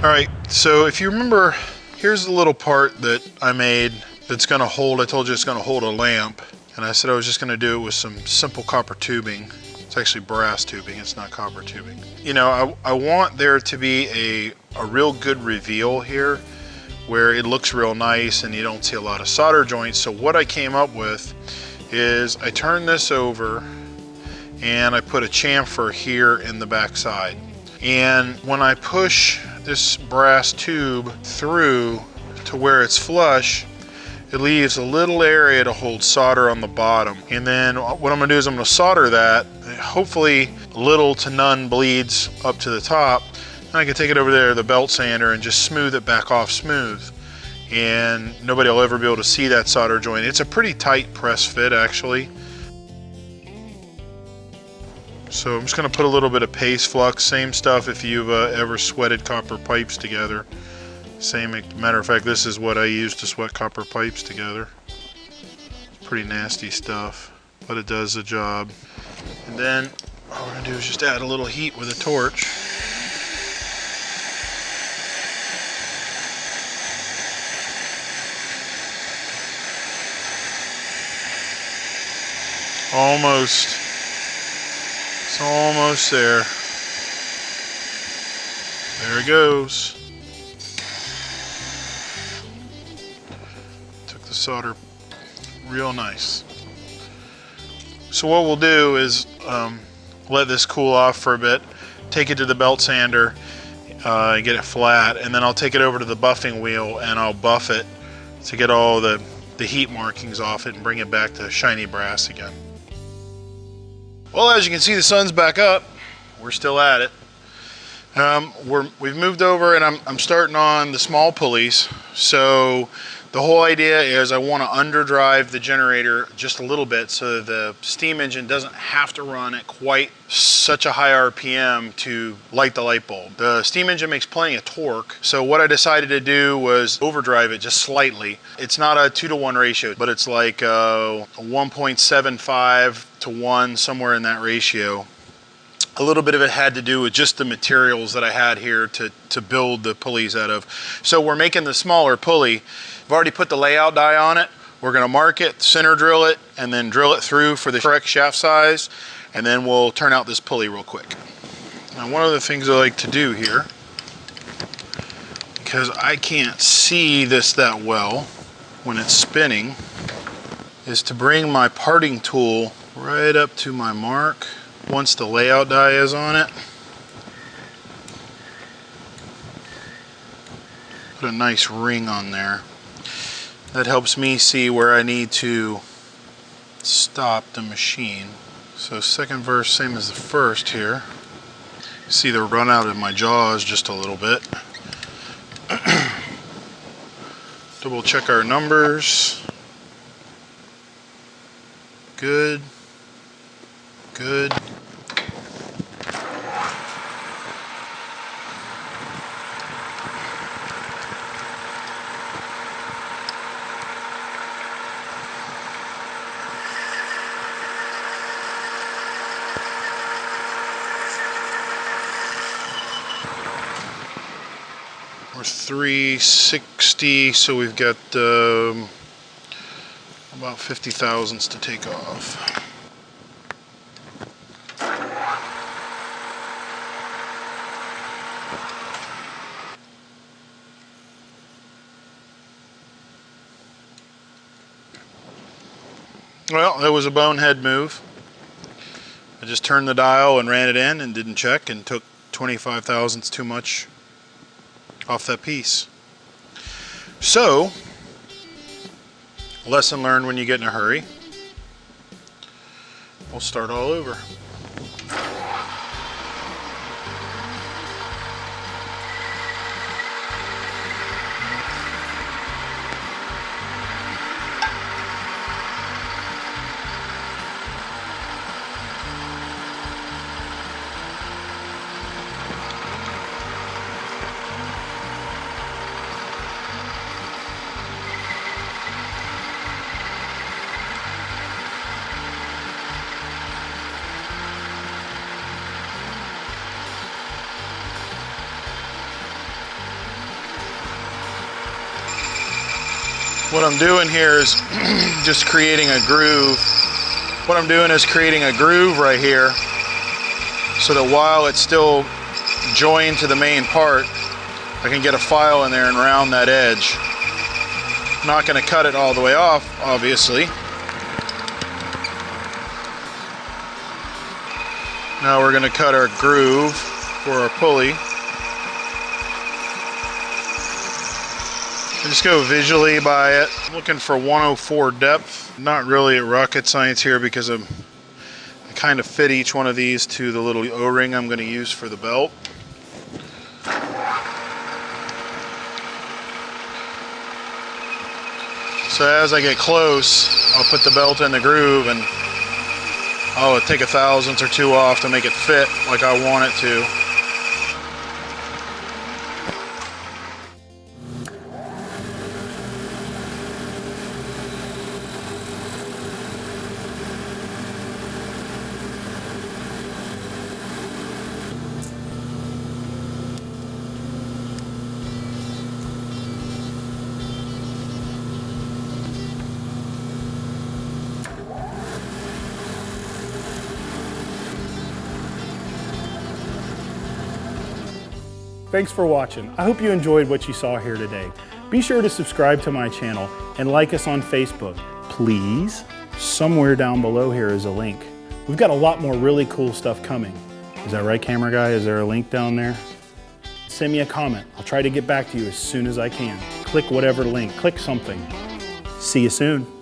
All right, so if you remember, here's the little part that I made that's gonna hold, I told you it's gonna hold a lamp. And I said I was just gonna do it with some simple copper tubing. It's actually brass tubing, it's not copper tubing. You know, I want there to be a real good reveal here where it looks real nice and you don't see a lot of solder joints. So what I came up with is I turned this over and I put a chamfer here in the back side. And when I push this brass tube through to where it's flush, it leaves a little area to hold solder on the bottom. And then what I'm gonna do is I'm gonna solder that. Hopefully little to none bleeds up to the top. And I can take it over there to the belt sander and just smooth it back off smooth. And nobody will ever be able to see that solder joint. It's a pretty tight press fit actually. So I'm just gonna put a little bit of paste flux, same stuff if you've ever sweated copper pipes together. Same, matter of fact, this is what I use to sweat copper pipes together. It's pretty nasty stuff, but it does the job. And then all we're gonna do is just add a little heat with a torch. Almost. It's almost there. There it goes. Took the solder real nice. So what we'll do is let this cool off for a bit, take it to the belt sander, and get it flat, and then I'll take it over to the buffing wheel and I'll buff it to get all the heat markings off it and bring it back to shiny brass again. Well, as you can see, the sun's back up. We're still at it. We've moved over and I'm starting on the small pulleys. So the whole idea is I want to underdrive the generator just a little bit so the steam engine doesn't have to run at quite such a high RPM to light the light bulb. The steam engine makes plenty of torque, so what I decided to do was overdrive it just slightly. It's not a 2-to-1 ratio, but it's like a 1.75 to 1, somewhere in that ratio. A little bit of it had to do with just the materials that I had here to build the pulleys out of. So we're making the smaller pulley. I've already put the layout die on it. We're gonna mark it, center drill it, and then drill it through for the correct shaft size, and then we'll turn out this pulley real quick. Now, one of the things I like to do here, because I can't see this that well when it's spinning, is to bring my parting tool right up to my mark once the layout die is on it. Put a nice ring on there. That helps me see where I need to stop the machine. So second verse, same as the first here. See the run out of my jaws just a little bit. Double check our numbers. Good. Good. We're 360, so we've got about 50 thousandths to take off. Well, that was a bonehead move. I just turned the dial and ran it in and didn't check and took 25 thousandths too much off that piece. So, lesson learned when you get in a hurry. We'll start all over. What I'm doing here is just creating a groove. What I'm doing is creating a groove right here so that while it's still joined to the main part, I can get a file in there and round that edge. I'm not going to cut it all the way off, obviously. Now we're going to cut our groove for our pulley. I just go visually by it. I'm looking for 104 depth. Not really a rocket science here because I kind of fit each one of these to the little O-ring I'm going to use for the belt. So as I get close, I'll put the belt in the groove and I'll take a thousandth or two off to make it fit like I want it to. Thanks for watching. I hope you enjoyed what you saw here today. Be sure to subscribe to my channel and like us on Facebook. Please, somewhere down below here is a link. We've got a lot more really cool stuff coming. Is that right, camera guy? Is there a link down there? Send me a comment. I'll try to get back to you as soon as I can. Click whatever link, click something. See you soon.